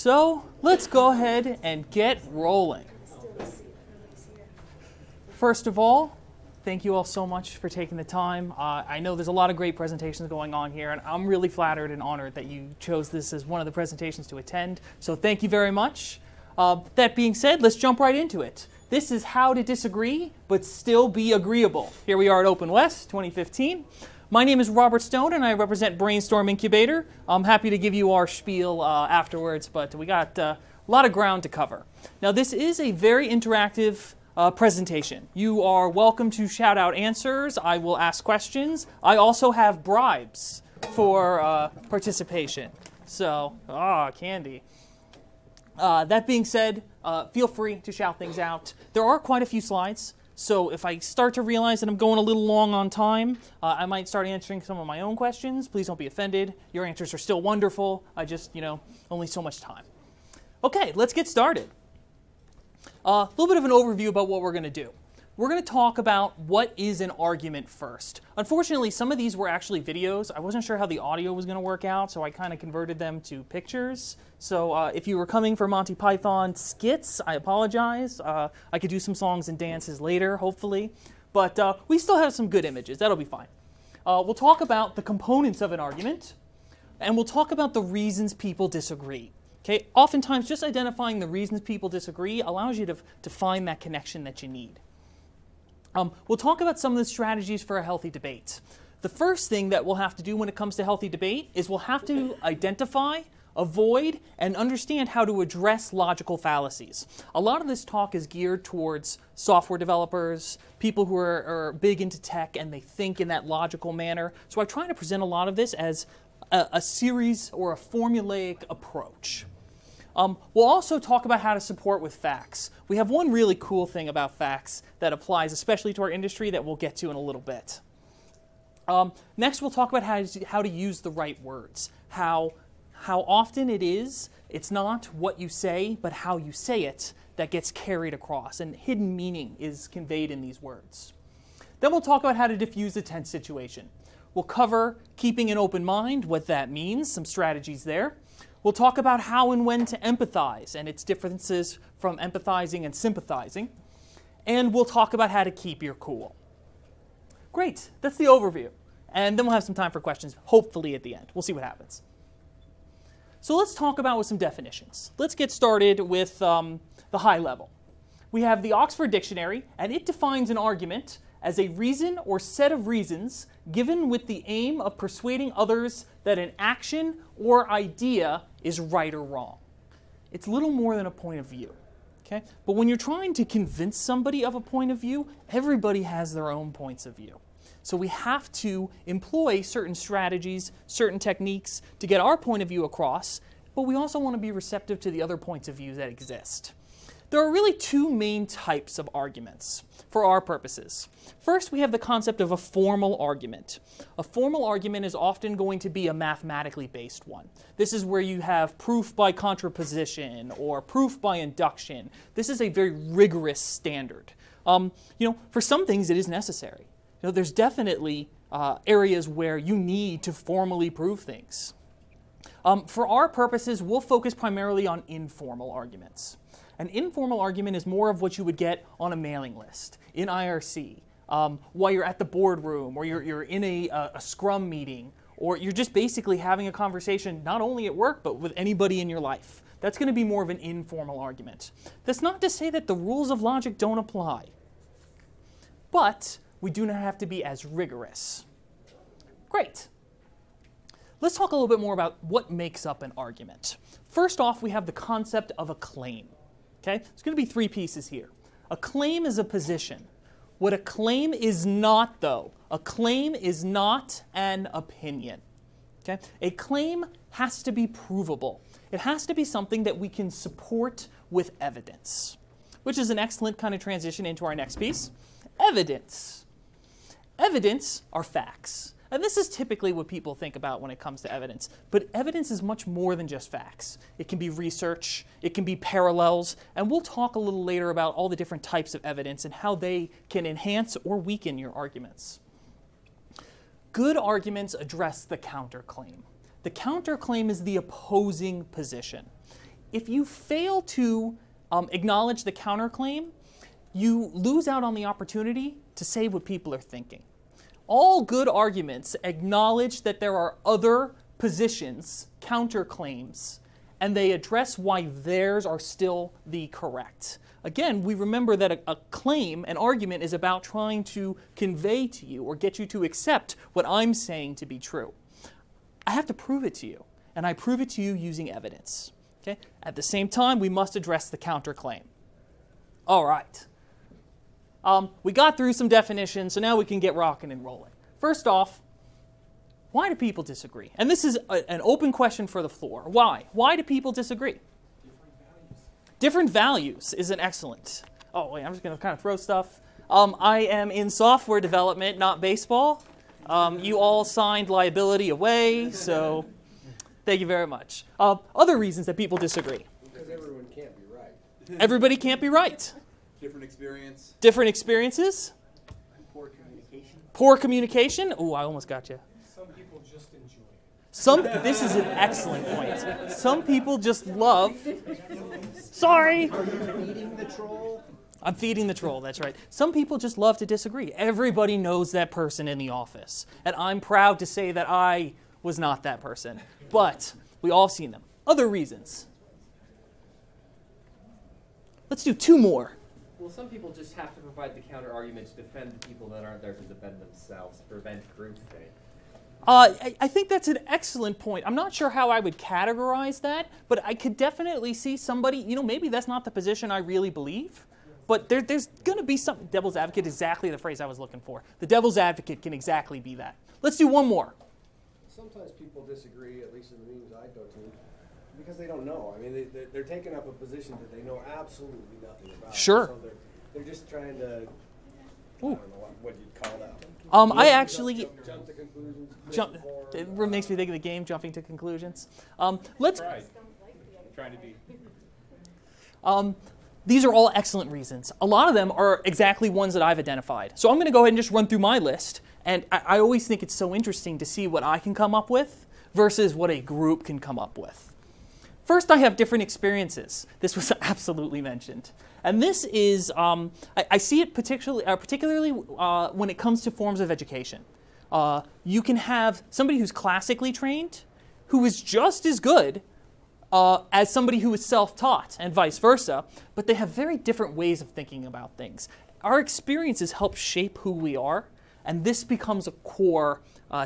So let's go ahead and get rolling. First of all, thank you all so much for taking the time. I know there's a lot of great presentations going on here, and I'm really flattered and honored that you chose this as one of the presentations to attend. So thank you very much. That being said, let's jump right into it. This is how to disagree, but still be agreeable. Here we are at Openwest 2015. My name is Robert Stone, and I represent Brainstorm Incubator. I'm happy to give you our spiel afterwards, but we got a lot of ground to cover. Now, this is a very interactive presentation. You are welcome to shout out answers. I will ask questions. I also have bribes for participation. So, candy. That being said, feel free to shout things out. There are quite a few slides, so if I start to realize that I'm going a little long on time, I might start answering some of my own questions. Please don't be offended. Your answers are still wonderful. I just, only so much time. Okay, let's get started. A little bit of an overview about what we're going to do. We're going to talk about what is an argument first. Unfortunately, some of these were actually videos. I wasn't sure how the audio was going to work out, so I kind of converted them to pictures. So if you were coming for Monty Python skits, I apologize. I could do some songs and dances later, hopefully. But we still have some good images. That'll be fine. We'll talk about the components of an argument, and we'll talk about the reasons people disagree. Okay? Oftentimes, just identifying the reasons people disagree allows you to find that connection that you need. We'll talk about some of the strategies for a healthy debate. The first thing that we'll have to do when it comes to healthy debate is we'll have to identify, avoid, and understand how to address logical fallacies. A lot of this talk is geared towards software developers, people who are big into tech and they think in that logical manner. So I try to present a lot of this as a series or a formulaic approach. We'll also talk about how to support with facts. We have one really cool thing about facts that applies especially to our industry that we'll get to in a little bit. Next, we'll talk about how to use the right words. How often it's not what you say, but how you say it that gets carried across, and hidden meaning is conveyed in these words. Then we'll talk about how to diffuse a tense situation. We'll cover keeping an open mind, what that means, some strategies there. We'll talk about how and when to empathize and its differences from empathizing and sympathizing. And we'll talk about how to keep your cool. Great, that's the overview. And then we'll have some time for questions, hopefully at the end. We'll see what happens. So let's talk about with some definitions. Let's get started with the high level. We have the Oxford Dictionary, and it defines an argument as a reason or set of reasons given with the aim of persuading others that an action or idea is right or wrong. It's little more than a point of view. Okay? But when you're trying to convince somebody of a point of view, everybody has their own points of view. So we have to employ certain strategies, certain techniques to get our point of view across, but we also want to be receptive to the other points of view that exist. There are really two main types of arguments for our purposes. First, we have the concept of a formal argument. A formal argument is often going to be a mathematically based one. This is where you have proof by contraposition or proof by induction. This is a very rigorous standard. For some things it is necessary. There's definitely areas where you need to formally prove things. For our purposes, we'll focus primarily on informal arguments. An informal argument is more of what you would get on a mailing list, in IRC, while you're at the boardroom, or you're in a scrum meeting, or you're just basically having a conversation not only at work, but with anybody in your life. That's going to be more of an informal argument. That's not to say that the rules of logic don't apply, but we do not have to be as rigorous. Great. Let's talk a little bit more about what makes up an argument. First off, we have the concept of a claim. Okay? There's going to be three pieces here. A claim is a position. What a claim is not, though, a claim is not an opinion. Okay? A claim has to be provable. It has to be something that we can support with evidence, which is an excellent kind of transition into our next piece. Evidence. Evidence are facts. And this is typically what people think about when it comes to evidence. But evidence is much more than just facts. It can be research, it can be parallels, and we'll talk a little later about all the different types of evidence and how they can enhance or weaken your arguments. Good arguments address the counterclaim. The counterclaim is the opposing position. if you fail to acknowledge the counterclaim, you lose out on the opportunity to say what people are thinking. All good arguments acknowledge that there are other positions, counterclaims, and they address why theirs are still the correct. Again, we remember that a claim, an argument, is about trying to convey to you or get you to accept what I'm saying to be true. I have to prove it to you, and I prove it to you using evidence. Okay? At the same time, we must address the counterclaim. All right. We got through some definitions, so now we can get rocking and rolling. First off, why do people disagree? And this is an open question for the floor. Why? Why do people disagree? Different values is an excellent. Oh, wait, I'm just going to kind of throw stuff. I am in software development, not baseball. You all signed liability away, so thank you very much. Other reasons that people disagree. Because everyone can't be right. Everybody can't be right. Different experience. Different experiences. Poor communication. Poor communication. Oh, I almost got you. Some people just enjoy it. This is an excellent point. Some people just love. Sorry. Are you feeding the troll? I'm feeding the troll, that's right. Some people just love to disagree. Everybody knows that person in the office. And I'm proud to say that I was not that person. But we all seen them. Other reasons. Let's do two more. Well, some people just have to provide the counter-argument to defend the people that aren't there to defend themselves, to prevent groupthink. I think that's an excellent point. I'm not sure how I would categorize that, but I could definitely see somebody, maybe that's not the position I really believe, but there's going to be some, devil's advocate, exactly the phrase I was looking for. The devil's advocate can exactly be that. Let's do one more. Sometimes people disagree, at least in the meetings I go to, because they don't know. I mean, they're taking up a position that they know absolutely nothing about. Sure. So they're just trying to, I don't know what you'd call that. I actually Jump to conclusions. it makes me think of the game, jumping to conclusions. Let's. Right. Trying to be. These are all excellent reasons. A lot of them are exactly ones that I've identified. So I'm going to go ahead and just run through my list. And I always think it's so interesting to see what I can come up with versus what a group can come up with. First, I have different experiences. This was absolutely mentioned. And this is, I see it particularly when it comes to forms of education. You can have somebody who's classically trained who is just as good as somebody who is self-taught and vice versa, but they have very different ways of thinking about things. Our experiences help shape who we are, and this becomes a core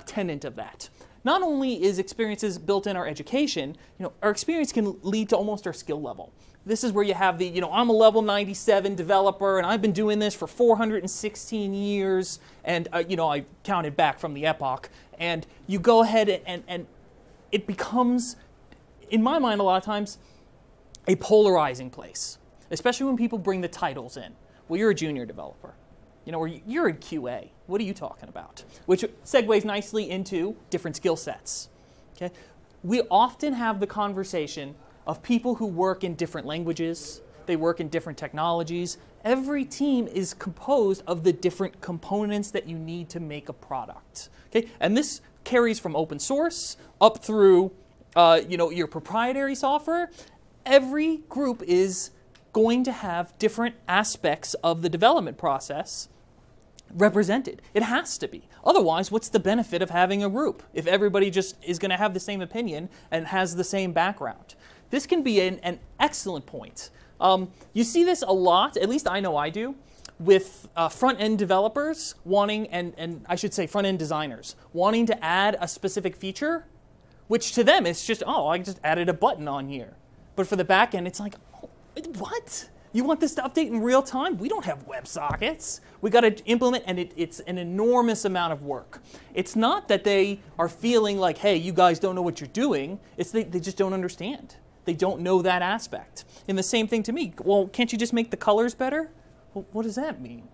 tenet of that. Not only is experiences built in our education, our experience can lead to almost our skill level. This is where you have the, I'm a level 97 developer, and I've been doing this for 416 years, and, I counted back from the epoch, and you go ahead and it becomes, in my mind, a lot of times, a polarizing place, especially when people bring the titles in. Well, you're a junior developer. Or you're in QA. What are you talking about? Which segues nicely into different skill sets. Okay? We often have the conversation of people who work in different languages. They work in different technologies. Every team is composed of the different components that you need to make a product. Okay? And this carries from open source up through your proprietary software. Every group is going to have different aspects of the development process represented. It has to be. Otherwise, what's the benefit of having a group if everybody just is going to have the same opinion and has the same background? This can be an excellent point. You see this a lot, at least I know I do, with front-end developers wanting, and I should say front-end designers, wanting to add a specific feature, which to them it's just, I just added a button on here. But for the back end, it's like, what? You want this to update in real time? We don't have WebSockets. We got to implement, and it's an enormous amount of work. It's not that they are feeling like, hey, you guys don't know what you're doing. It's they just don't understand. They don't know that aspect. And the same thing to me. Well, can't you just make the colors better? Well, what does that mean?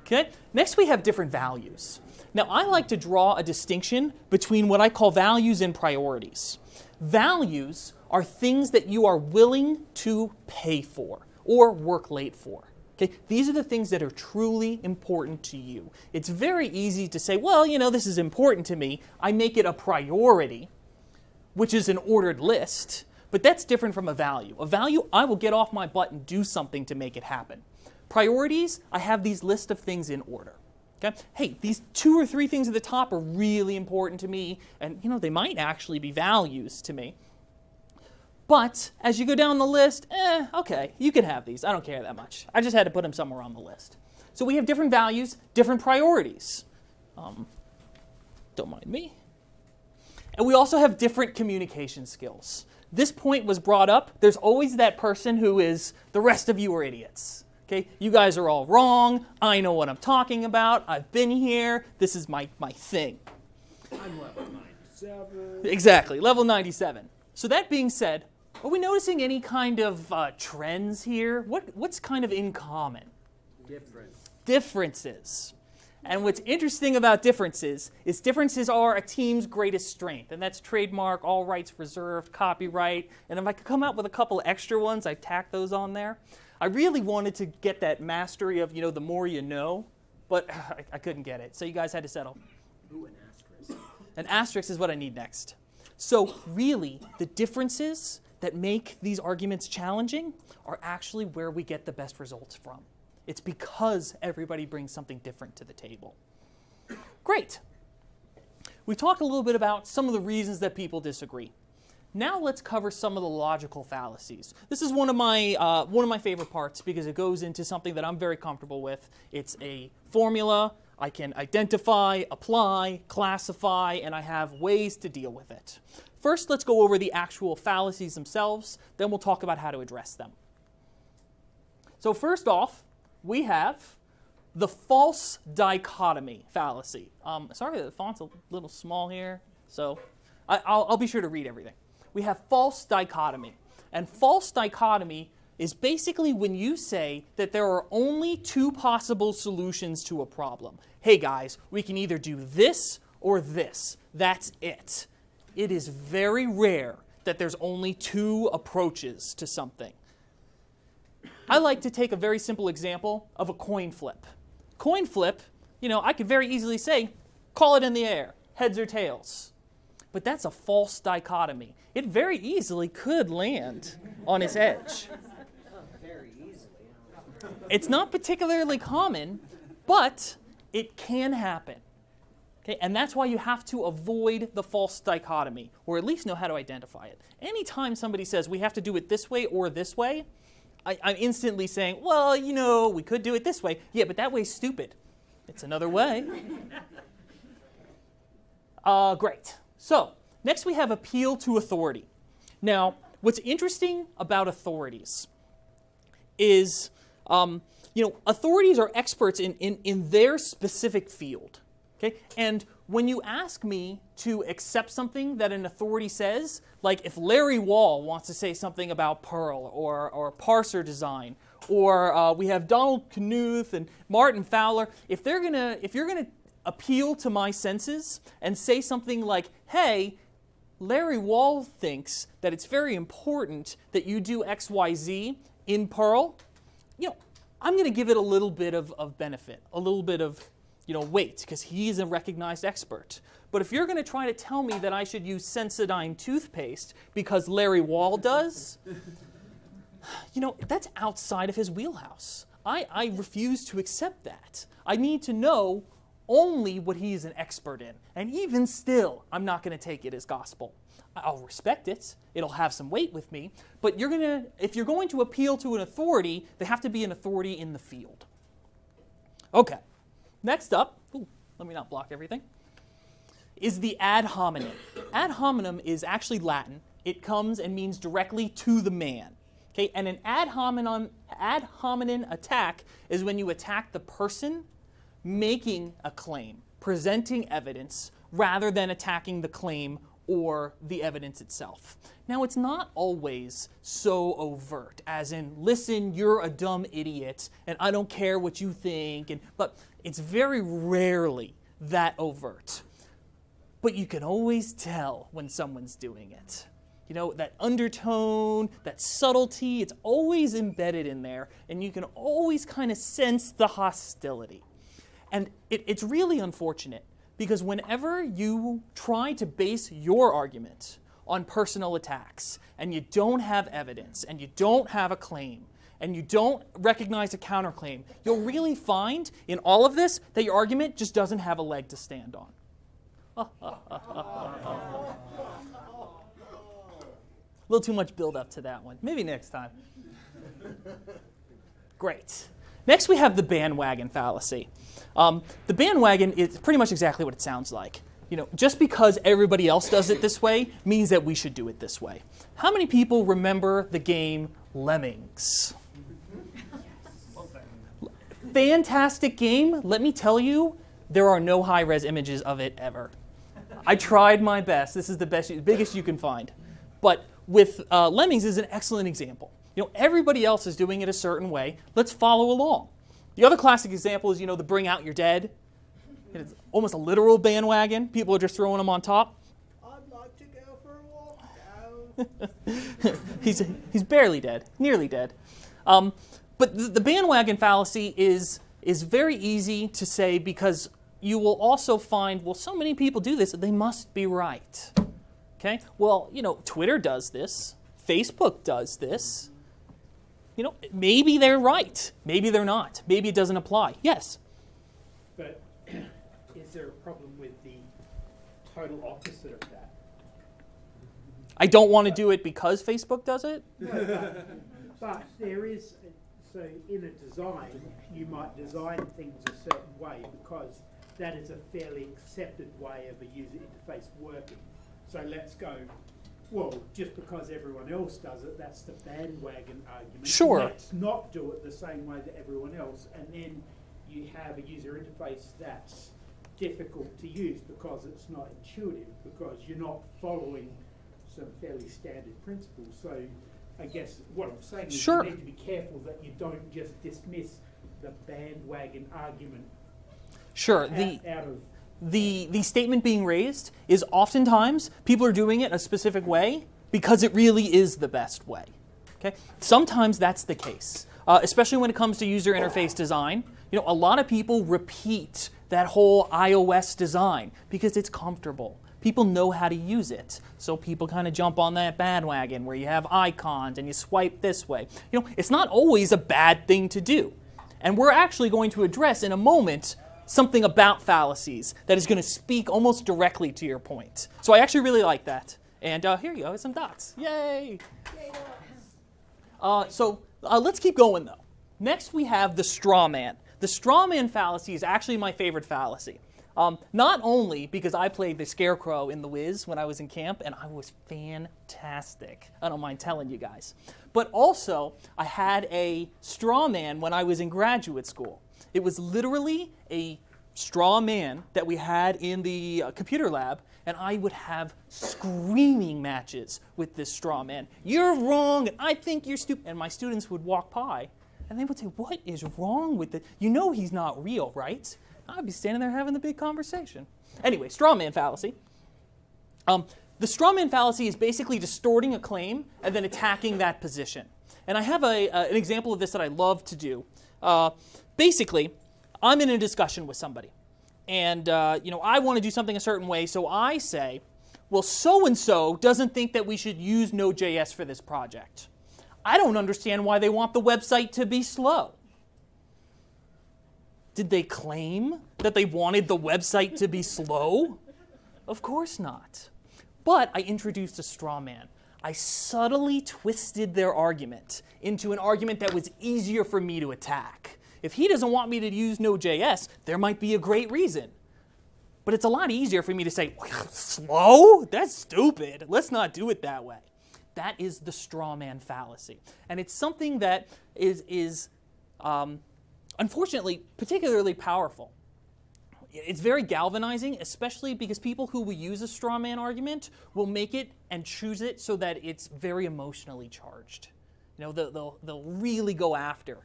Okay. Next, we have different values. Now, I like to draw a distinction between what I call values and priorities. Values are things that you are willing to pay for or work late for. Okay? These are the things that are truly important to you. It's very easy to say, well, this is important to me. I make it a priority, which is an ordered list. But that's different from a value. A value, I will get off my butt and do something to make it happen. Priorities, I have these list of things in order. Okay? Hey, these 2 or 3 things at the top are really important to me, and they might actually be values to me. But as you go down the list, okay, you can have these. I don't care that much. I just had to put them somewhere on the list. So we have different values, different priorities. Don't mind me. And we also have different communication skills. This point was brought up. There's always that person who is, the rest of you are idiots. Okay? You guys are all wrong. I know what I'm talking about. I've been here. This is my thing. I'm level 97. Exactly, level 97. So that being said, are we noticing any kind of trends here? What's kind of in common? Differences. And what's interesting about differences is differences are a team's greatest strength. And that's trademark, all rights reserved, copyright. And if I could come up with a couple extra ones, I'd tack those on there. I really wanted to get that mastery of, the more you know, but I couldn't get it. So you guys had to settle. Ooh, an asterisk. An asterisk is what I need next. So really, the differences that make these arguments challenging are actually where we get the best results from. It's because everybody brings something different to the table. Great. We talked a little bit about some of the reasons that people disagree. Now let's cover some of the logical fallacies. This is one of my favorite parts because it goes into something that I'm very comfortable with. It's a formula. I can identify, apply, classify, and I have ways to deal with it. First, let's go over the actual fallacies themselves. Then we'll talk about how to address them. So first off, we have the false dichotomy fallacy. Sorry, the font's a little small here, so I'll be sure to read everything. We have false dichotomy. And false dichotomy is basically when you say that there are only 2 possible solutions to a problem. Hey guys, we can either do this or this. That's it. It is very rare that there's only 2 approaches to something. I like to take a very simple example of a coin flip. Coin flip, I could very easily say, call it in the air, heads or tails. But that's a false dichotomy. It very easily could land on its edge. Very easily. It's not particularly common, but it can happen. Okay? And that's why you have to avoid the false dichotomy, or at least know how to identify it. Anytime somebody says we have to do it this way or this way, I'm instantly saying, well, we could do it this way. Yeah, but that way's stupid. It's another way. Great. So next we have appeal to authority. Now, what's interesting about authorities is, authorities are experts in their specific field. Okay? And when you ask me to accept something that an authority says, like if Larry Wall wants to say something about Perl or parser design, or we have Donald Knuth and Martin Fowler, if you're gonna appeal to my senses and say something like, hey, Larry Wall thinks that it's very important that you do XYZ in Perl, I'm going to give it a little bit of benefit, a little bit of weight, because he's a recognized expert. But if you're going to try to tell me that I should use Sensodyne toothpaste because Larry Wall does, that's outside of his wheelhouse. I refuse to accept that. I need to know only what he is an expert in. And even still, I'm not going to take it as gospel. I'll respect it. It'll have some weight with me. But if you're going to appeal to an authority, they have to be an authority in the field. Okay. Next up, let me not block everything, is the ad hominem. Ad hominem is actually Latin. It comes and means directly to the man. Okay? And an ad hominem attack is when you attack the person making a claim, presenting evidence, rather than attacking the claim or the evidence itself. Now, it's not always so overt, as in, listen, you're a dumb idiot, and I don't care what you think, but it's very rarely that overt. But you can always tell when someone's doing it. That undertone, that subtlety, it's always embedded in there, and you can always kind of sense the hostility. And it's really unfortunate, because whenever you try to base your argument on personal attacks, and you don't have evidence, and you don't have a claim, and you don't recognize a counterclaim, you'll really find in all of this that your argument just doesn't have a leg to stand on. A little too much build up to that one. Maybe next time. Great. Next we have the bandwagon fallacy. The bandwagon is pretty much exactly what it sounds like. You know, just because everybody else does it this way means that we should do it this way. How many people remember the game Lemmings? Fantastic game. Let me tell you, there are no high-res images of it ever. I tried my best. This is the biggest you can find. But with Lemmings is an excellent example. You know, everybody else is doing it a certain way. Let's follow along. The other classic example is, you know, the bring out your dead. It's almost a literal bandwagon. People are just throwing them on top. I'd like to go for a walk down. He's barely dead, nearly dead. But the bandwagon fallacy is very easy to say because you will also find, well, so many people do this, they must be right. Okay? Well, you know, Twitter does this. Facebook does this. You know, maybe they're right. Maybe they're not. Maybe it doesn't apply. Yes? But is there a problem with the total opposite of that? I don't want to do it because Facebook does it? No, but there is, so in a design, you might design things a certain way because that is a fairly accepted way of a user interface working. So let's go, well, just because everyone else does it, that's the bandwagon argument. Sure. Let's not do it the same way that everyone else, and then you have a user interface that's difficult to use because it's not intuitive, because you're not following some fairly standard principles. So I guess what I'm saying is Sure. you need to be careful that you don't just dismiss the bandwagon argument Sure. out of... The statement being raised is oftentimes people are doing it a specific way because it really is the best way. Okay? Sometimes that's the case, especially when it comes to user interface design. You know, a lot of people repeat that whole iOS design because it's comfortable. People know how to use it, so people kind of jump on that bandwagon where you have icons and you swipe this way. You know, it's not always a bad thing to do. And we're actually going to address in a moment something about fallacies that is going to speak almost directly to your point. So I actually really like that. And here you go, some dots. Yay! So let's keep going, though. Next, we have the straw man. The straw man fallacy is actually my favorite fallacy. Not only because I played the Scarecrow in The Wiz when I was in camp, and I was fantastic. I don't mind telling you guys. But also, I had a straw man when I was in graduate school. It was literally a straw man that we had in the computer lab, and I would have screaming matches with this straw man. You're wrong, and I think you're stupid. And my students would walk by, and they would say, what is wrong with it? You know he's not real, right? I'd be standing there having the big conversation. Anyway, straw man fallacy. The straw man fallacy is basically distorting a claim and then attacking that position. And I have an example of this that I love to do. Basically, I'm in a discussion with somebody, and you know, I want to do something a certain way, so I say, well, so-and-so doesn't think that we should use Node.js for this project. I don't understand why they want the website to be slow. Did they claim that they wanted the website to be slow? Of course not. But I introduced a straw man. I subtly twisted their argument into an argument that was easier for me to attack. If he doesn't want me to use Node.js, there might be a great reason. But it's a lot easier for me to say, slow? That's stupid. Let's not do it that way. That is the straw man fallacy. And it's something that is unfortunately, particularly powerful. It's very galvanizing, especially because people who will use a straw man argument will make it and choose it so that it's very emotionally charged. You know, they'll really go after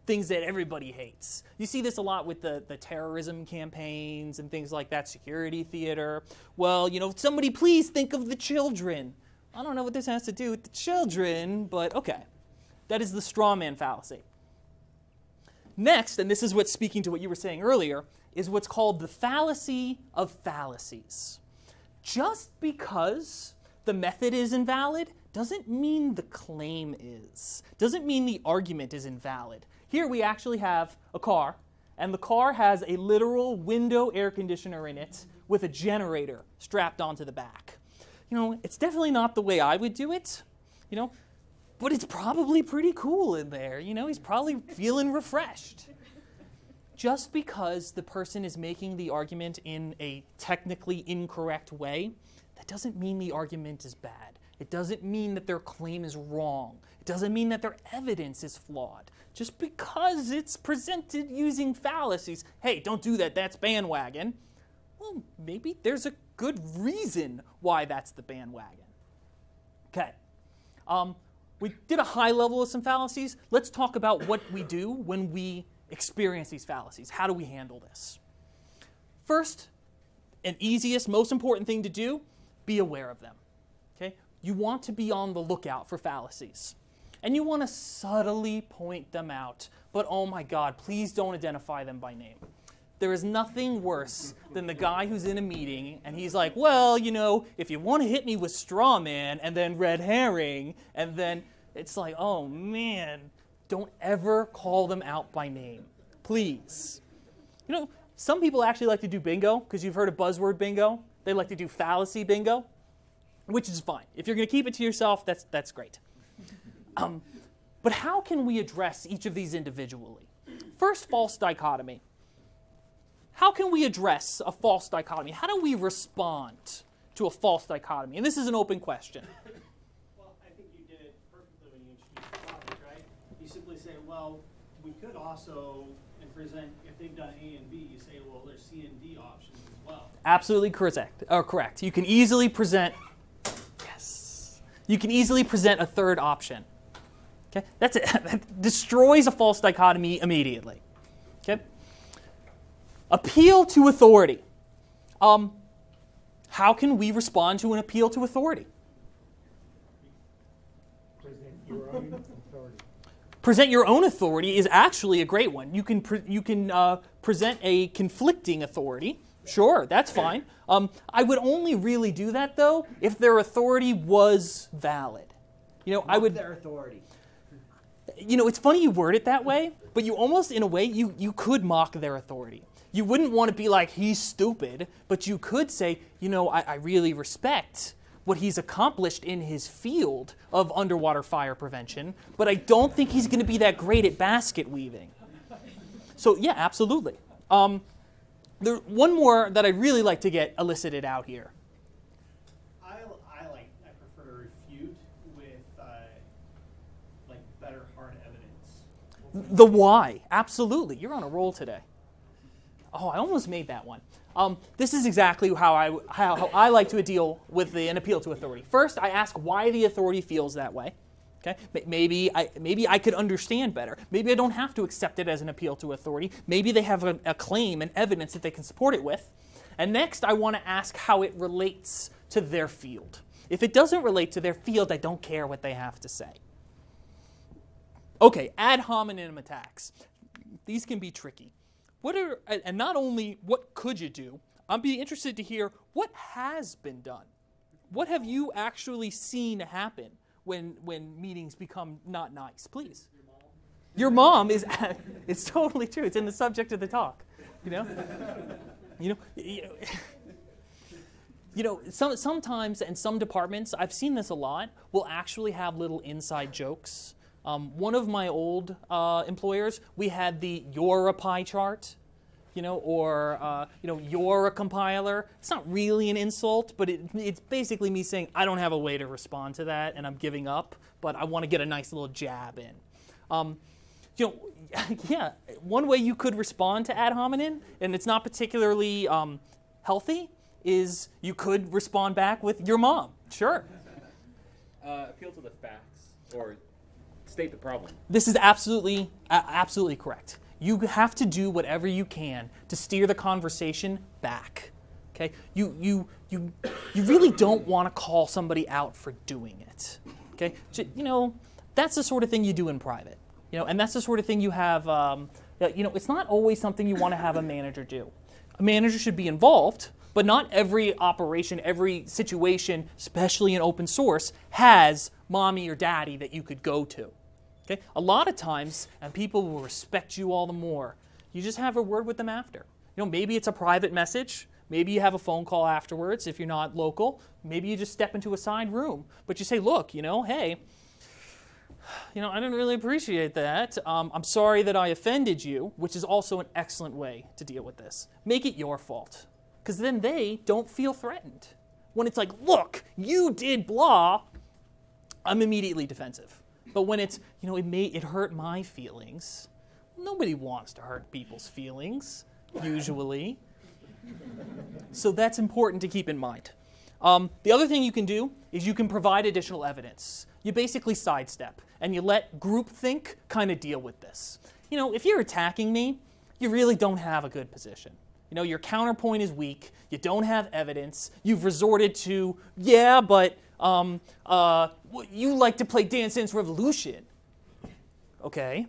things that everybody hates. You see this a lot with the terrorism campaigns and things like that, security theater. Well, you know, somebody please think of the children. I don't know what this has to do with the children, but okay. That is the straw man fallacy. Next, and this is what's speaking to what you were saying earlier, is what's called the fallacy of fallacies. Just because the method is invalid doesn't mean the claim is. Doesn't mean the argument is invalid. Here we actually have a car, and the car has a literal window air conditioner in it with a generator strapped onto the back. It's definitely not the way I would do it, but it's probably pretty cool in there. He's probably feeling refreshed. Just because the person is making the argument in a technically incorrect way, that doesn't mean the argument is bad. It doesn't mean that their claim is wrong. It doesn't mean that their evidence is flawed. Just because it's presented using fallacies, hey, don't do that, that's bandwagon. Well, maybe there's a good reason why that's the bandwagon. Okay. We did a high level of some fallacies. Let's talk about what we do when we experience these fallacies. How do we handle this? First, and easiest, most important thing to do, be aware of them. Okay? You want to be on the lookout for fallacies. And you want to subtly point them out. But oh my God, please don't identify them by name. There is nothing worse than the guy who's in a meeting and he's like, well, if you want to hit me with straw man and then red herring, and then it's like, oh man, don't ever call them out by name, please. Some people actually like to do bingo, because you've heard of buzzword bingo. They like to do fallacy bingo, which is fine. If you're going to keep it to yourself, that's great. But how can we address each of these individually? First, false dichotomy. How can we address a false dichotomy? How do we respond to a false dichotomy? And this is an open question. Well, I think you did it perfectly when you introduced the topic, right? You simply say, well, we could also present, if they've done A and B, you say, well, there's C and D options as well. Absolutely correct. You can easily present, yes. You can easily present a third option. Okay, that's it. That destroys a false dichotomy immediately. Okay. Appeal to authority. How can we respond to an appeal to authority? Present your own authority. Present your own authority is actually a great one. You can present a conflicting authority. Sure, that's fine. I would only really do that though if their authority was valid. I would. Their authority. It's funny you word it that way, but you almost, in a way, you could mock their authority. You wouldn't want to be like, he's stupid, but you could say, I really respect what he's accomplished in his field of underwater fire prevention, but I don't think he's going to be that great at basket weaving. So yeah, absolutely. There's one more that I'd really like to get elicited out here. I prefer to refute with better hard evidence. The why, absolutely. You're on a roll today. Oh, I almost made that one. This is exactly how I like to deal with an appeal to authority. First, I ask why the authority feels that way. Okay? Maybe I could understand better. Maybe I don't have to accept it as an appeal to authority. Maybe they have a claim and evidence that they can support it with. And next, I want to ask how it relates to their field. If it doesn't relate to their field, I don't care what they have to say. Okay, ad hominem attacks. These can be tricky. And not only what could you do, I'd be interested to hear what has been done. What have you actually seen happen when meetings become not nice? Please. Your mom is. It's totally true. It's in the subject of the talk. Sometimes in some departments, I've seen this a lot, will actually have little inside jokes. One of my old employers, we had the "you're a pie chart," or "you're a compiler." It's not really an insult, but it's basically me saying I don't have a way to respond to that, and I'm giving up. But I want to get a nice little jab in. Yeah, one way you could respond to ad hominem, and it's not particularly healthy, is you could respond back with "your mom." Sure. Appeal to the facts or state the problem. This is absolutely correct. You have to do whatever you can to steer the conversation back. Okay? You really don't want to call somebody out for doing it. Okay? That's the sort of thing you do in private. And that's the sort of thing you have. It's not always something you want to have a manager do. A manager should be involved, But not every operation, every situation, especially in open source, has mommy or daddy that you could go to. Okay? A lot of times, and people will respect you all the more, you just have a word with them after. You know, maybe it's a private message. Maybe you have a phone call afterwards if you're not local. Maybe you just step into a side room. But you say, look, you know, hey, you know, I didn't really appreciate that. I'm sorry that I offended you, which is also an excellent way to deal with this. Make it your fault. Because then they don't feel threatened. When it's like, look, you did blah, I'm immediately defensive. But when it's, you know, it hurt my feelings. Nobody wants to hurt people's feelings, usually. So that's important to keep in mind. The other thing you can do is you can provide additional evidence. You basically sidestep, and you let groupthink kind of deal with this. You know, if you're attacking me, you really don't have a good position. You know, your counterpoint is weak. You don't have evidence. You've resorted to, yeah, but you like to play Dance Dance Revolution. Okay,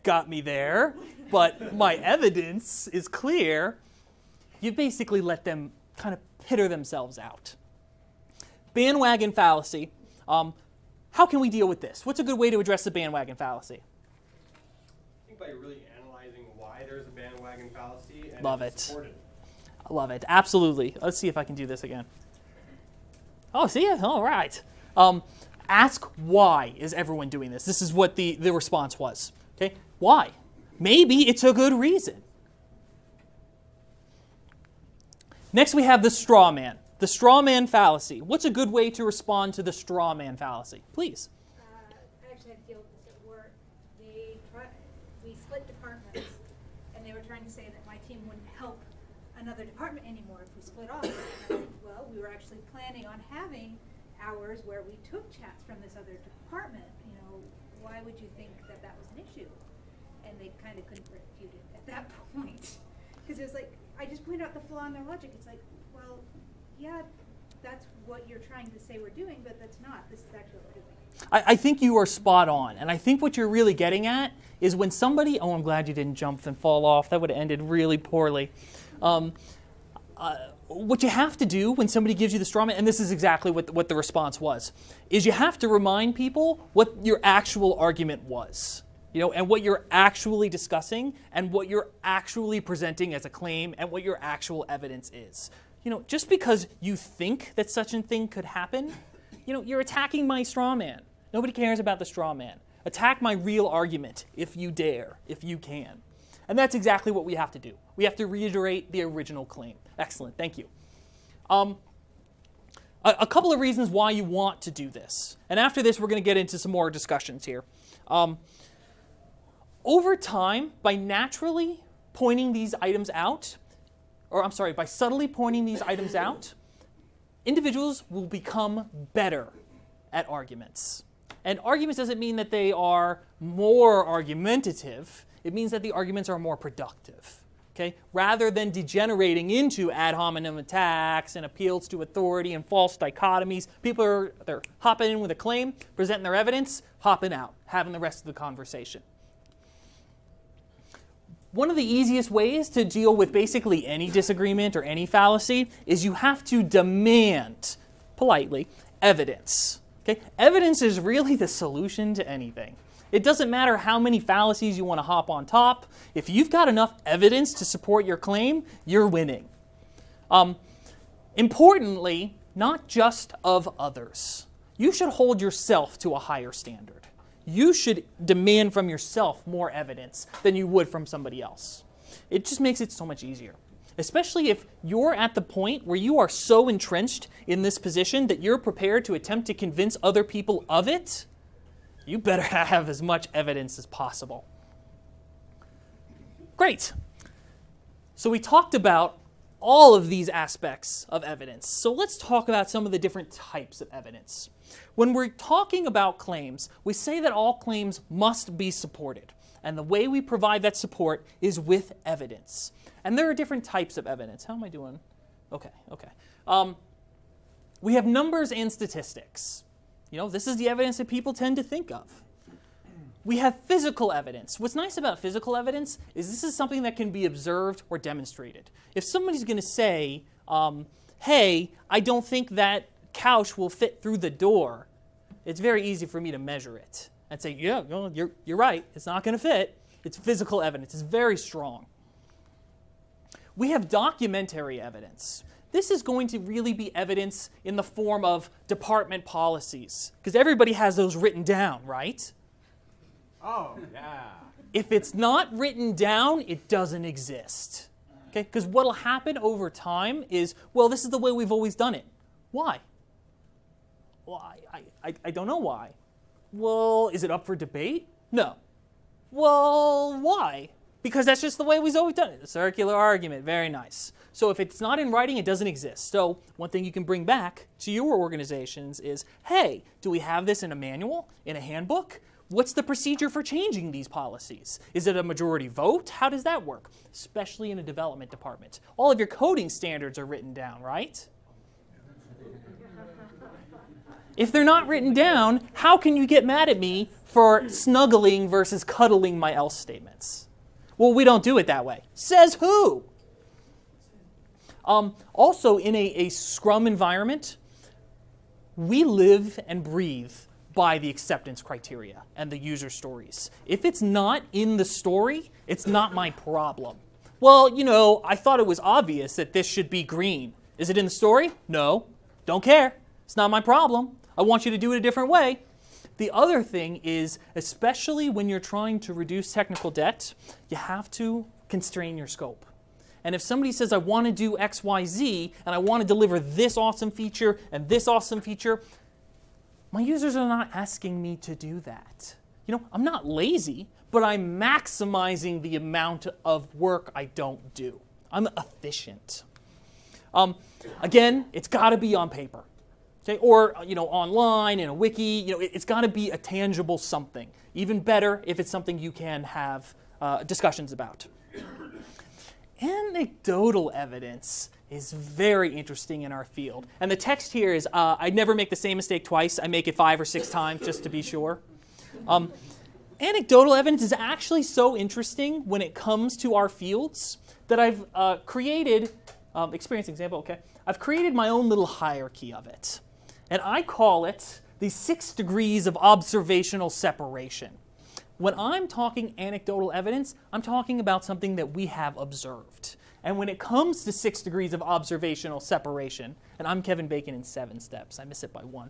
got me there, but my evidence is clear. You basically let them kind of pitter themselves out. Bandwagon fallacy. How can we deal with this? What's a good way to address the bandwagon fallacy? I think by really analyzing why there's a bandwagon fallacy and Love if it's it. supported. I love it. Absolutely. Let's see if I can do this again. Oh, see it? All right. Ask why is everyone doing this? This is what the response was. Okay? Why? Maybe it's a good reason. Next we have the straw man. The straw man fallacy. What's a good way to respond to the straw man fallacy? Please. I actually had to deal with this at work. We split departments, and they were trying to say that my team wouldn't help another department anymore if we split off. And I'm like, well, we were actually planning on having hours where we took chats from this other department. You know, why would you think that that was an issue? And they kind of couldn't refute it at that point. Because it was like, I just pointed out the flaw in their logic. It's like, well, yeah, that's what you're trying to say we're doing, but that's not. This is actually what we're doing. I think you are spot on. And I think what you're really getting at is when somebody, oh, I'm glad you didn't jump and fall off. That would have ended really poorly. What you have to do when somebody gives you the straw man, and this is exactly what the response was, is you have to remind people what your actual argument was. You know, and what you're actually discussing, and what you're actually presenting as a claim, and what your actual evidence is. You know, just because you think that such a thing could happen, you know, you're attacking my straw man. Nobody cares about the straw man. Attack my real argument if you dare, if you can. And that's exactly what we have to do. We have to reiterate the original claim. Excellent, thank you. A couple of reasons why you want to do this. And after this, we're going to get into some more discussions here. Over time, by naturally pointing these items out, by subtly pointing these items out, individuals will become better at arguments. And arguments doesn't mean that they are more argumentative. It means that the arguments are more productive. Okay? Rather than degenerating into ad hominem attacks and appeals to authority and false dichotomies, they're hopping in with a claim, presenting their evidence, hopping out, having the rest of the conversation. One of the easiest ways to deal with basically any disagreement or any fallacy is you have to demand, politely, evidence. Okay? Evidence is really the solution to anything. It doesn't matter how many fallacies you want to hop on top. If you've got enough evidence to support your claim, you're winning. Importantly, not just of others. You should hold yourself to a higher standard. You should demand from yourself more evidence than you would from somebody else. It just makes it so much easier. Especially if you're at the point where you are so entrenched in this position that you're prepared to attempt to convince other people of it, you better have as much evidence as possible. Great. So we talked about all of these aspects of evidence. So let's talk about some of the different types of evidence. When we're talking about claims, we say that all claims must be supported. And the way we provide that support is with evidence. And there are different types of evidence. How am I doing? Okay. We have numbers and statistics. You know, this is the evidence that people tend to think of. We have physical evidence. What's nice about physical evidence is this is something that can be observed or demonstrated. If somebody's going to say, hey, I don't think that couch will fit through the door, it's very easy for me to measure it and say, yeah, no, you're right, it's not going to fit. It's physical evidence. It's very strong. We have documentary evidence. This is going to really be evidence in the form of department policies, because everybody has those written down, right? Oh, yeah. If it's not written down, it doesn't exist. Okay? Because what will happen over time is, well, this is the way we've always done it. Why? Well, I don't know why. Well, is it up for debate? No. Well, why? Because that's just the way we've always done it. A circular argument. Very nice. So if it's not in writing, it doesn't exist. So one thing you can bring back to your organizations is, hey, do we have this in a manual, in a handbook? What's the procedure for changing these policies? Is it a majority vote? How does that work? Especially in a development department. All of your coding standards are written down, right? If they're not written down, how can you get mad at me for snuggling versus cuddling my else statements? Well, we don't do it that way. Says who? Also, in a Scrum environment, we live and breathe by the acceptance criteria and the user stories. If it's not in the story, it's not my problem. Well, you know, I thought it was obvious that this should be green. Is it in the story? No. Don't care. It's not my problem. I want you to do it a different way. The other thing is, especially when you're trying to reduce technical debt, you have to constrain your scope. And if somebody says, I want to do X, Y, Z, and I want to deliver this awesome feature and this awesome feature, my users are not asking me to do that. You know, I'm not lazy, but I'm maximizing the amount of work I don't do. I'm efficient. Again, it's got to be on paper. Okay? Or, you know, online, in a wiki. You know, it's got to be a tangible something. Even better if it's something you can have discussions about. Anecdotal evidence is very interesting in our field. And the text here is, I never make the same mistake twice. I make it 5 or 6 times just to be sure. Anecdotal evidence is actually so interesting when it comes to our fields that I've created, experience example, okay. I've created my own little hierarchy of it. And I call it the 6 degrees of observational separation. When I'm talking anecdotal evidence, I'm talking about something that we have observed. And when it comes to 6 degrees of observational separation, and I'm Kevin Bacon in 7 steps. I miss it by 1.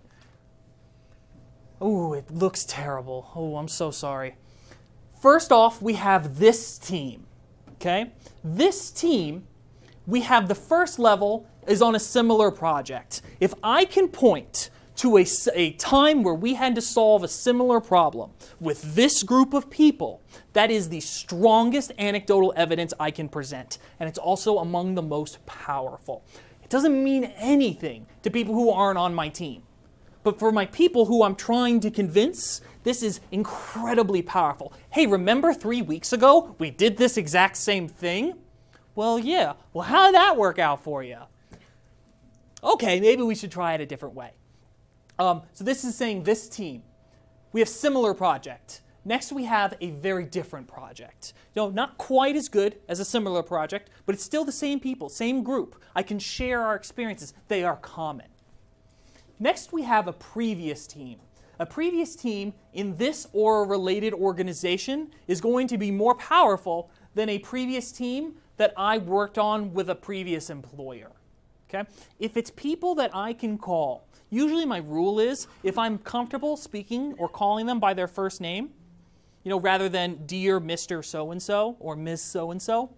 Oh, it looks terrible. Oh, I'm so sorry. First off, we have this team. Okay? This team, we have the first level is on a similar project. If I can point to a time where we had to solve a similar problem with this group of people, that is the strongest anecdotal evidence I can present. And it's also among the most powerful. It doesn't mean anything to people who aren't on my team. But for my people who I'm trying to convince, this is incredibly powerful. Hey, remember 3 weeks ago we did this exact same thing? Well, yeah. Well, how did that work out for you? Okay, maybe we should try it a different way. So this is saying this team. We have similar project. Next we have a very different project. You know, not quite as good as a similar project, but it's still the same people, same group. I can share our experiences. They are common. Next we have a previous team. A previous team in this or a related organization is going to be more powerful than a previous team that I worked on with a previous employer. Okay? If it's people that I can call, usually my rule is if I'm comfortable speaking or calling them by their first name, you know, rather than dear Mr. So-and-so or Ms. So-and-so,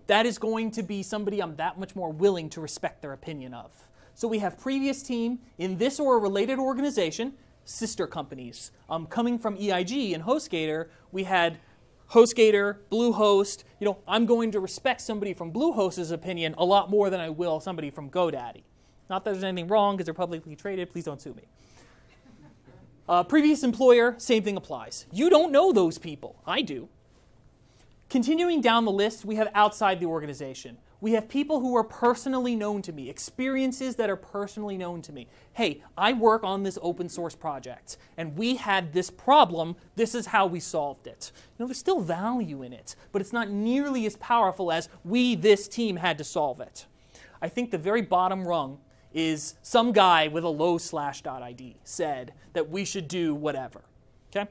that is going to be somebody I'm that much more willing to respect their opinion of. So we have previous team in this or a related organization, sister companies. Coming from EIG and HostGator, we had HostGator, Bluehost. You know, I'm going to respect somebody from Bluehost's opinion a lot more than I will somebody from GoDaddy. Not that there's anything wrong because they're publicly traded. Please don't sue me. Previous employer, same thing applies. You don't know those people. I do. Continuing down the list, we have outside the organization. We have people who are personally known to me, experiences that are personally known to me. Hey, I work on this open source project, and we had this problem. This is how we solved it. There's still value in it, but it's not nearly as powerful as we, this team, had to solve it. I think the very bottom rung is some guy with a low /.id said that we should do whatever. Okay?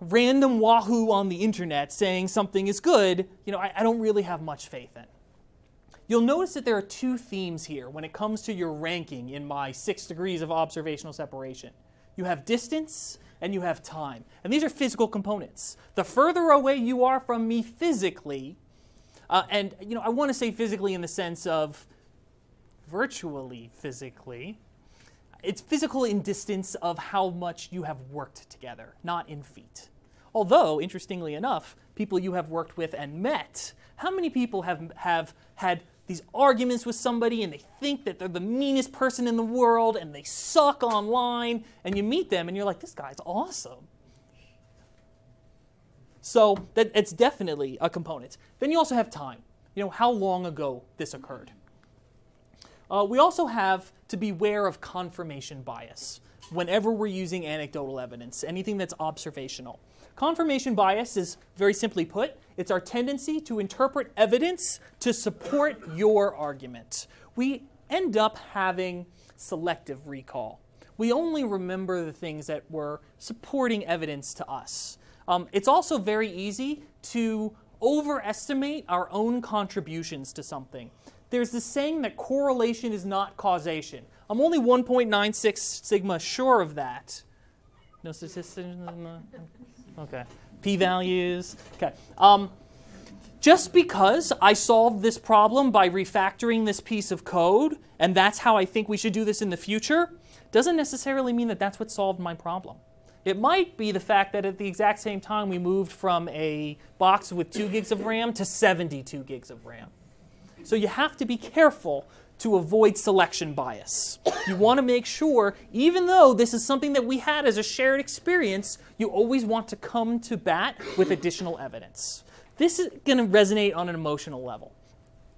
Random wahoo on the internet saying something is good, I don't really have much faith in. You'll notice that there are two themes here when it comes to your ranking in my 6 degrees of observational separation. You have distance and you have time. And these are physical components. The further away you are from me physically, and I want to say physically in the sense of virtually physically, it's physical in distance of how much you have worked together, not in feet. Although, interestingly enough, people you have worked with and met, how many people have had these arguments with somebody and they think that they're the meanest person in the world and they suck online, and you meet them and you're like, this guy's awesome. So it's definitely a component. Then you also have time. How long ago this occurred. We also have to beware of confirmation bias whenever we're using anecdotal evidence, anything that's observational. Confirmation bias is, very simply put, it's our tendency to interpret evidence to support your argument. We end up having selective recall. We only remember the things that were supporting evidence to us. It's also very easy to overestimate our own contributions to something. There's this saying that correlation is not causation. I'm only 1.96 sigma sure of that. No statistics? Okay. P-values? Okay. Just because I solved this problem by refactoring this piece of code, and that's how I think we should do this in the future, doesn't necessarily mean that that's what solved my problem. It might be the fact that at the exact same time we moved from a box with 2 gigs of RAM to 72 gigs of RAM. So you have to be careful to avoid selection bias. You want to make sure, even though this is something that we had as a shared experience, you always want to come to bat with additional evidence. This is going to resonate on an emotional level,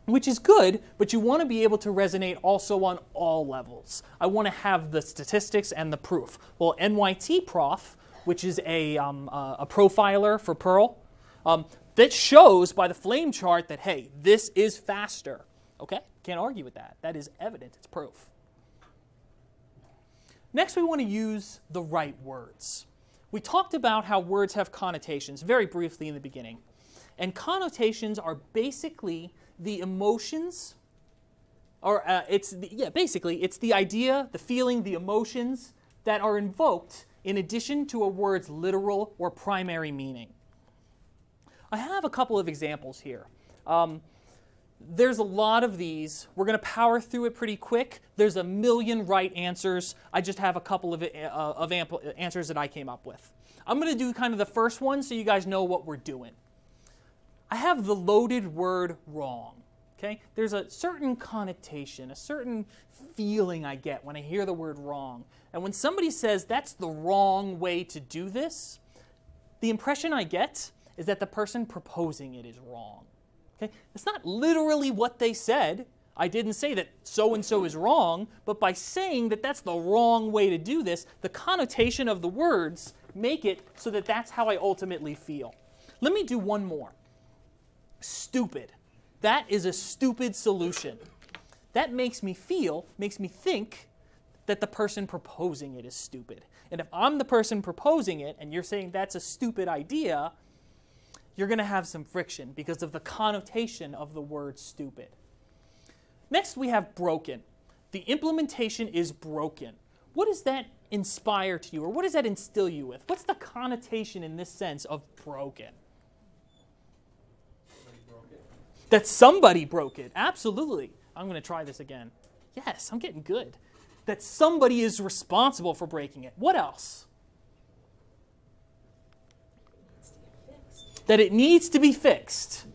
which is good, but you want to be able to resonate also on all levels. I want to have the statistics and the proof. Well, NYT Prof, which is a profiler for Perl, that shows by the flame chart that, hey, this is faster. Okay? Can't argue with that. That is evident. It's proof. Next, we want to use the right words. We talked about how words have connotations very briefly in the beginning. And connotations are basically the emotions, or basically it's the idea, the feeling, the emotions that are invoked in addition to a word's literal or primary meaning. I have a couple of examples here. There's a lot of these. We're going to power through it pretty quick. There's a million right answers. I just have a couple of answers that I came up with. I'm going to do kind of the first one so you guys know what we're doing. I have the loaded word wrong. Okay? There's a certain connotation, a certain feeling I get when I hear the word wrong. And when somebody says that's the wrong way to do this, the impression I get is that the person proposing it is wrong. Okay? It's not literally what they said. I didn't say that so-and-so is wrong, but by saying that that's the wrong way to do this, the connotation of the words make it so that that's how I ultimately feel. Let me do one more. Stupid. That is a stupid solution. That makes me feel, makes me think that the person proposing it is stupid. And if I'm the person proposing it and you're saying that's a stupid idea, you're going to have some friction because of the connotation of the word stupid. Next, we have broken. The implementation is broken. What does that inspire to you, or what does that instill you with? What's the connotation in this sense of broken? That somebody broke it. Absolutely. I'm going to try this again. Yes, I'm getting good. That somebody is responsible for breaking it. What else? That it needs to be fixed.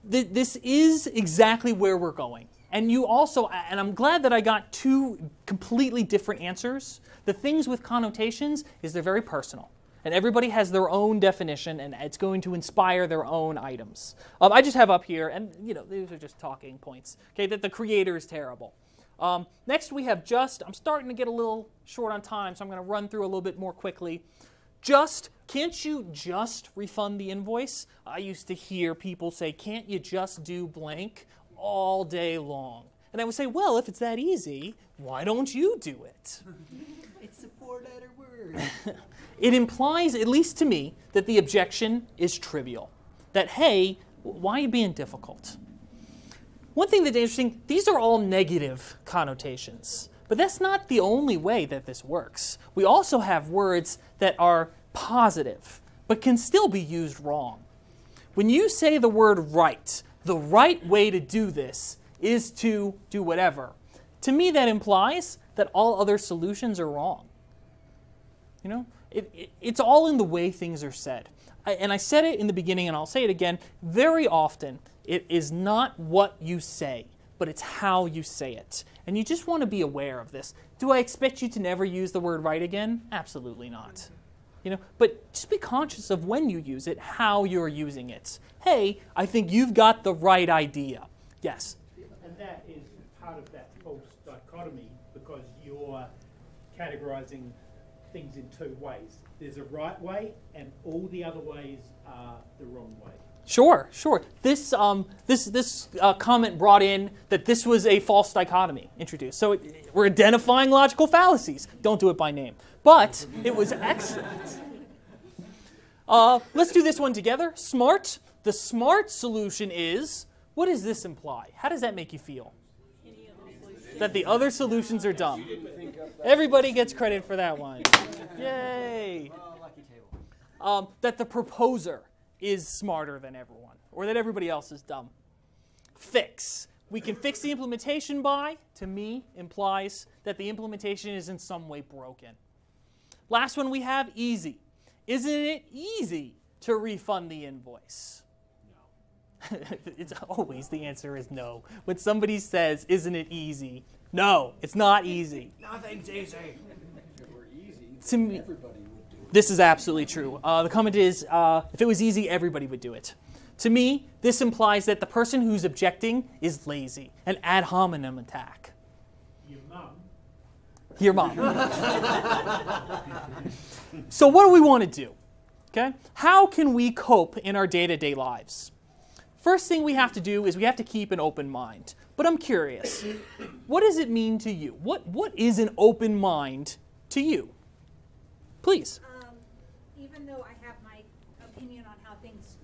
This is exactly where we're going. And you also, and I'm glad that I got two completely different answers. The things with connotations is they're very personal. And everybody has their own definition, and it's going to inspire their own items. I just have up here, and these are just talking points, okay, that the creator is terrible. Next we have just. I'm starting to get a little short on time, so I'm going to run through a little bit more quickly. Just, can't you just refund the invoice? I used to hear people say, can't you just do blank all day long? And I would say, well, if it's that easy, why don't you do it? It's a 4-letter word. It implies, at least to me, that the objection is trivial. That, hey, why are you being difficult? One thing that's interesting, these are all negative connotations. But that's not the only way that this works. We also have words that are positive, but can still be used wrong. When you say the word right, the right way to do this is to do whatever. To me, that implies that all other solutions are wrong. It's all in the way things are said. And I said it in the beginning, and I'll say it again. Very often, it is not what you say, but it's how you say it. And you just want to be aware of this. Do I expect you to never use the word right again? Absolutely not. But just be conscious of when you use it, how you're using it. Hey, I think you've got the right idea. Yes? And that is part of that false dichotomy, because you're categorizing things in two ways. There's a right way, and all the other ways are the wrong way. Sure. This comment brought in that this was a false dichotomy introduced. So we're identifying logical fallacies. Don't do it by name. But it was excellent. Let's do this one together. Smart. The smart solution is, what does this imply? How does that make you feel? That the other solutions are dumb. Everybody gets credit for that one. Yay. That the proposer is smarter than everyone, or that everybody else is dumb. Fix. We can fix the implementation by, to me, implies that the implementation is in some way broken. Last one we have, easy. Isn't it easy to refund the invoice? No. It's always, the answer is no. When somebody says, isn't it easy? No, it's not easy. Nothing's easy. If it were easy, To me, everybody would do it. this is absolutely true. The comment is, if it was easy, everybody would do it. To me, this implies that the person who's objecting is lazy, an ad hominem attack. Your mum. Your mom. So what do we want to do? Okay? How can we cope in our day-to-day lives? First thing we have to do is we have to keep an open mind. But I'm curious, what does it mean to you? What is an open mind to you? Please. Even though I have my opinion on how things,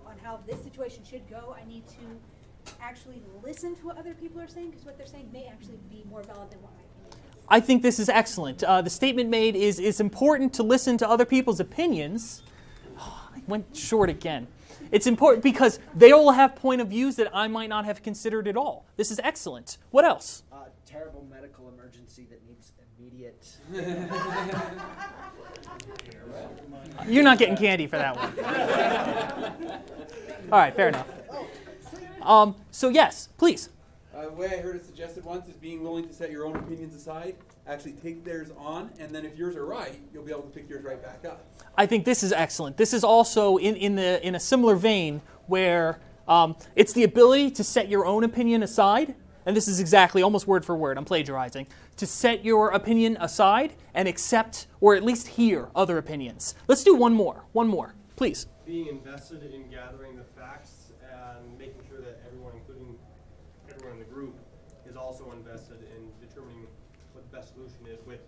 on how this situation should go, I need to actually listen to what other people are saying, because what they're saying may actually be more valid than what my opinion is. I think this is excellent. The statement made is it's important to listen to other people's opinions. Oh, I went short again. It's important because they all have point of views that I might not have considered at all. This is excellent. What else? Terrible medical emergency that needs immediate. You're not getting candy for that one. All right, fair enough. So yes, please. The way I heard it suggested once is being willing to set your own opinions aside, actually take theirs on, and then if yours are right, you'll be able to pick yours right back up. I think this is excellent. This is also in a similar vein where it's the ability to set your own opinion aside, and this is exactly almost word for word, I'm plagiarizing, to set your opinion aside and accept or at least hear other opinions. Let's do one more, please. Being invested in gathering the facts and making sure that everyone, including everyone in the group, is also invested in determining what the best solution is with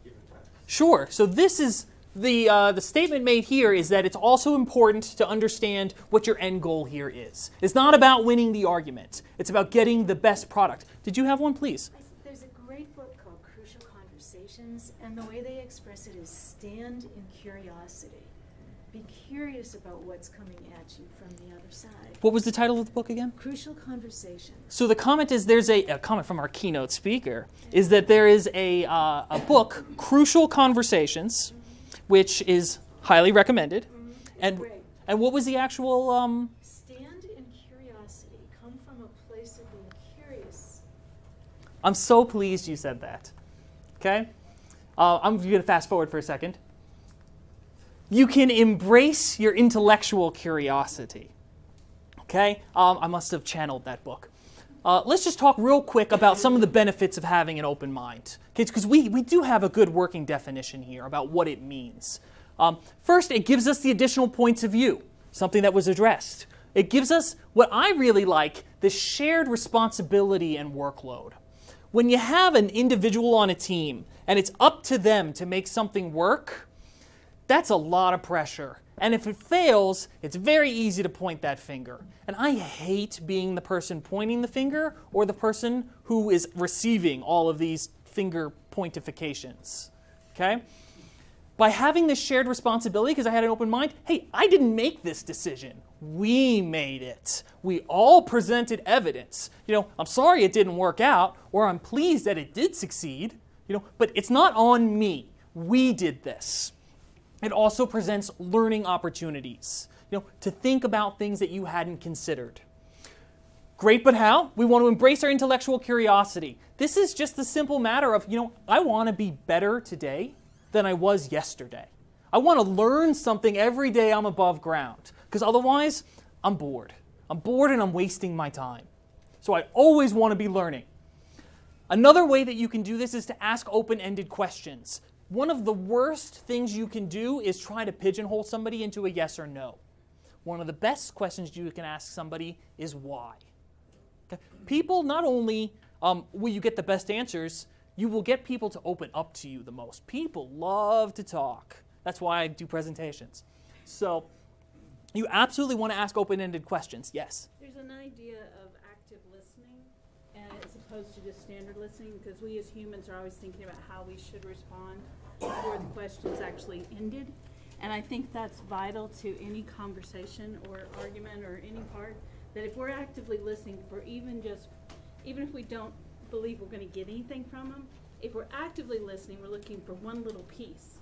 given facts. Sure. So this is the statement made here is that it's also important to understand what your end goal here is. It's not about winning the argument. It's about getting the best product. Did you have one, please? There's a great book called Crucial Conversations, and the way they express it is stand in curiosity. Be curious about what's coming at you from the other side. What was the title of the book again? Crucial Conversations. So the comment is there's a comment from our keynote speaker is that there is a book, Crucial Conversations, which is highly recommended. And what was the actual? Stand in curiosity. Come from a place of being curious. I'm so pleased you said that. Okay, I'm going to fast forward for a second. you can embrace your intellectual curiosity. Okay? I must have channeled that book. Let's just talk real quick about some of the benefits of having an open mind. Because we do have a good working definition here about what it means. First, it gives us the additional points of view, something that was addressed. It gives us what I really like, the shared responsibility and workload. When you have an individual on a team and it's up to them to make something work, that's a lot of pressure. And if it fails, it's very easy to point that finger. And I hate being the person pointing the finger or the person who is receiving all of these finger pointifications. Okay? By having this shared responsibility, because I had an open mind, hey, I didn't make this decision. We made it. We all presented evidence. I'm sorry it didn't work out, or I'm pleased that it did succeed, but it's not on me. We did this. It also presents learning opportunities, to think about things that you hadn't considered. Great, but how? We want to embrace our intellectual curiosity. This is just the simple matter of, I want to be better today than I was yesterday. I want to learn something every day I'm above ground, because otherwise I'm bored. I'm bored and I'm wasting my time. So I always want to be learning. Another way that you can do this is to ask open-ended questions. One of the worst things you can do is try to pigeonhole somebody into a yes or no. One of the best questions you can ask somebody is why. Okay? People, not only will you get the best answers, you will get people to open up to you the most. People love to talk. That's why I do presentations. So you absolutely want to ask open-ended questions. Yes? There's an idea of active listening as opposed to just standard listening, because we as humans are always thinking about how we should respond before the question's actually ended. And I think that's vital to any conversation or argument or any part, that if we're actively listening for even if we don't believe we're going to get anything from them, if we're actively listening, we're looking for one little piece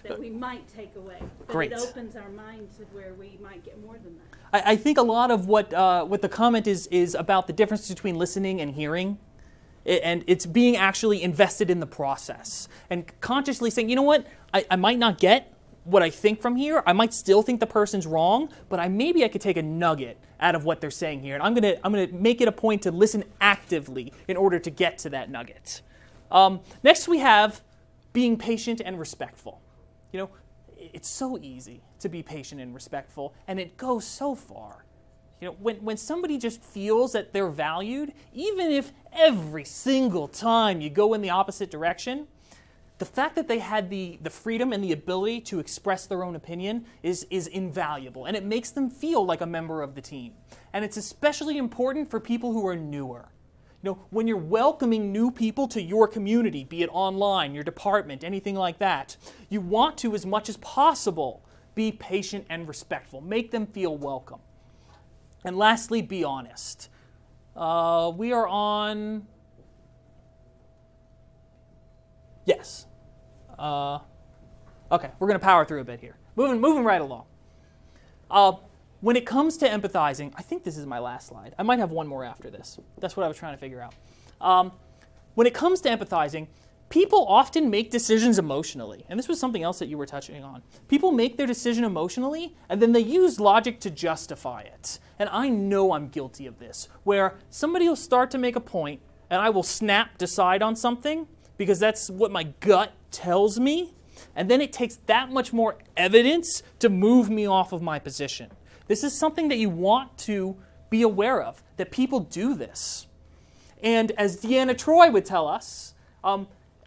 that we might take away. But Great. It opens our mind to where we might get more than that. I think a lot of what the comment is about the difference between listening and hearing. And it's being actually invested in the process. And consciously saying, you know what, I might not get what I think from here. I might still think the person's wrong, but maybe I could take a nugget out of what they're saying here. And I'm gonna make it a point to listen actively in order to get to that nugget. Next we have being patient and respectful. It's so easy to be patient and respectful, and it goes so far. When somebody just feels that they're valued, even if every single time you go in the opposite direction, the fact that they had the freedom and the ability to express their own opinion is invaluable, and it makes them feel like a member of the team. And it's especially important for people who are newer. When you're welcoming new people to your community, be it online, your department, anything like that, you want to, as much as possible, be patient and respectful. Make them feel welcome. And lastly, be honest. We are on... Yes. Okay, we're going to power through a bit here. Moving right along. When it comes to empathizing, I think this is my last slide. I might have one more after this. That's what I was trying to figure out. When it comes to empathizing, people often make decisions emotionally. And this was something else that you were touching on. People make their decision emotionally, and then they use logic to justify it. And I know I'm guilty of this, where somebody will start to make a point, and I will decide on something, because that's what my gut tells me. And then it takes that much more evidence to move me off of my position. This is something that you want to be aware of, that people do this. And as Deanna Troy would tell us,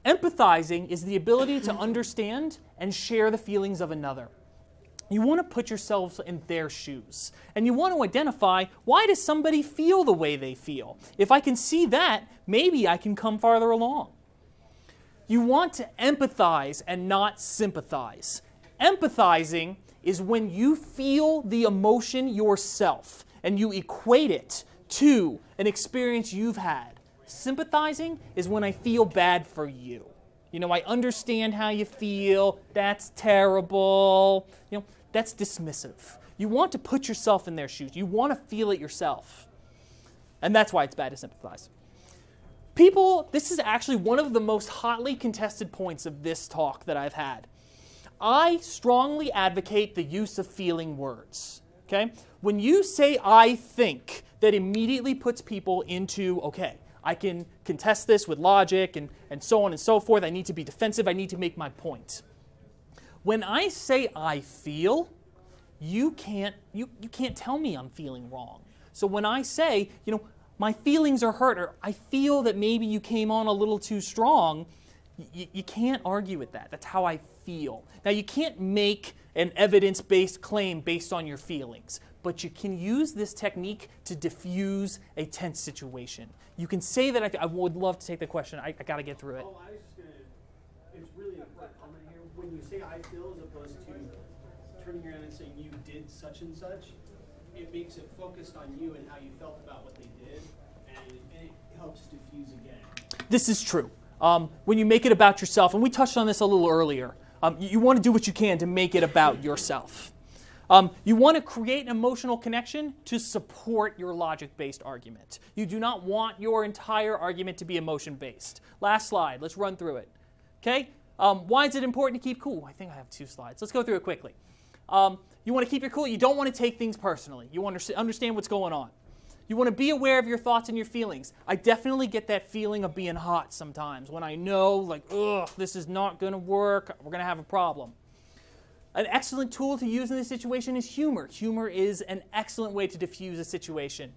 empathizing is the ability to understand and share the feelings of another. You want to put yourselves in their shoes. And you want to identify, why does somebody feel the way they feel? If I can see that, maybe I can come farther along. You want to empathize and not sympathize. Empathizing is when you feel the emotion yourself and you equate it to an experience you've had. Sympathizing is when I feel bad for you. I understand how you feel. That's terrible. That's dismissive. You want to put yourself in their shoes. You want to feel it yourself. And that's why it's bad to sympathize. People, this is actually one of the most hotly contested points of this talk that I've had. I strongly advocate the use of feeling words. Okay? When you say I think, that immediately puts people into, okay, I can contest this with logic and so on and so forth. I need to be defensive. I need to make my point. When I say I feel, you can't tell me I'm feeling wrong. So when I say, my feelings are hurt, or I feel that maybe you came on a little too strong, you can't argue with that. That's how I feel. Now, you can't make an evidence-based claim based on your feelings, but you can use this technique to diffuse a tense situation. You can say that. I would love to take the question. I got to get through it. Oh, I was just going to, it's really important comment here. When you say I feel as opposed to turning around and saying you did such and such, it makes it focused on you and how you felt about what they did, and it helps diffuse again. This is true. When you make it about yourself, and we touched on this a little earlier, you want to do what you can to make it about yourself. You want to create an emotional connection to support your logic-based argument. You do not want your entire argument to be emotion-based. Last slide. Let's run through it. Okay? Why is it important to keep cool? I think I have 2 slides. Let's go through it quickly. You want to keep your cool. You don't want to take things personally. You want to understand what's going on. You want to be aware of your thoughts and your feelings. I definitely get that feeling of being hot sometimes when I know, like, ugh, this is not going to work. We're going to have a problem. An excellent tool to use in this situation is humor. Humor is an excellent way to diffuse a situation.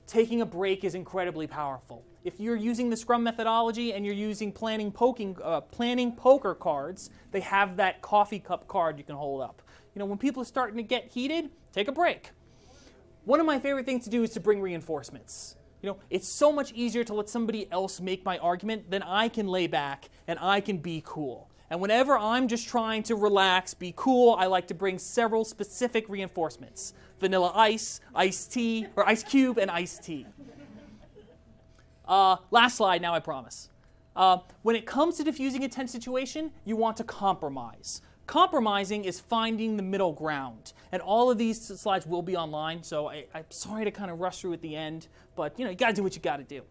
Taking a break is incredibly powerful. If you're using the Scrum methodology and you're using planning poker cards, they have that coffee cup card you can hold up. When people are starting to get heated, take a break. One of my favorite things to do is to bring reinforcements. It's so much easier to let somebody else make my argument than I can lay back and I can be cool. And whenever I'm just trying to relax, be cool, I like to bring several specific reinforcements. Vanilla ice, iced tea, or ice cube, and iced tea. Last slide now, I promise. When it comes to diffusing a tense situation, you want to compromise. Compromising is finding the middle ground. And all of these slides will be online, so I'm sorry to kind of rush through at the end, but you got to do what you got to do.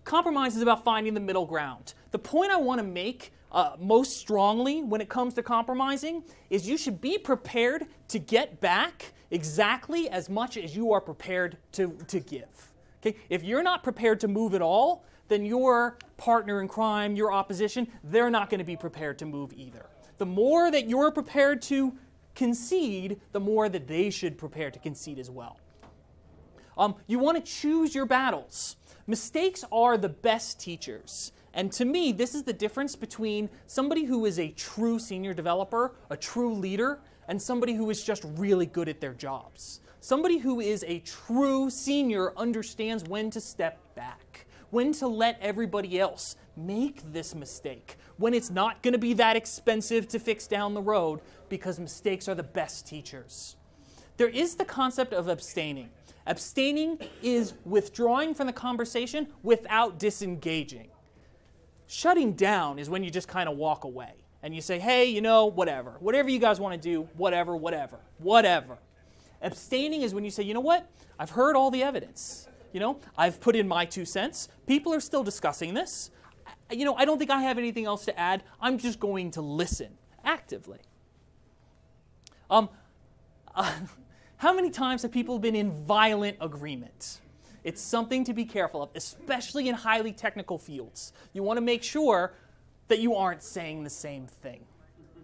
Compromise is about finding the middle ground. The point I want to make most strongly when it comes to compromising is you should be prepared to get back exactly as much as you are prepared to give. Okay? If you're not prepared to move at all, then your partner in crime, your opposition, they're not going to be prepared to move either. The more that you're prepared to concede, the more that they should prepare to concede as well. You want to choose your battles. Mistakes are the best teachers. And to me, this is the difference between somebody who is a true senior developer, a true leader, and somebody who is just really good at their jobs. Somebody who is a true senior understands when to step back, when to let everybody else make this mistake, when it's not going to be that expensive to fix down the road, because mistakes are the best teachers. There is the concept of abstaining. Abstaining is withdrawing from the conversation without disengaging. Shutting down is when you just kind of walk away and you say, hey, whatever. Whatever you guys want to do, whatever. Abstaining is when you say, you know what? I've heard all the evidence. I've put in my 2 cents. People are still discussing this. I don't think I have anything else to add. I'm just going to listen actively. How many times have people been in violent agreement? It's something to be careful of, especially in highly technical fields. You want to make sure that you aren't saying the same thing.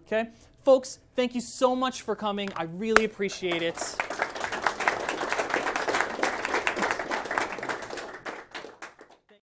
Okay? Folks, thank you so much for coming. I really appreciate it.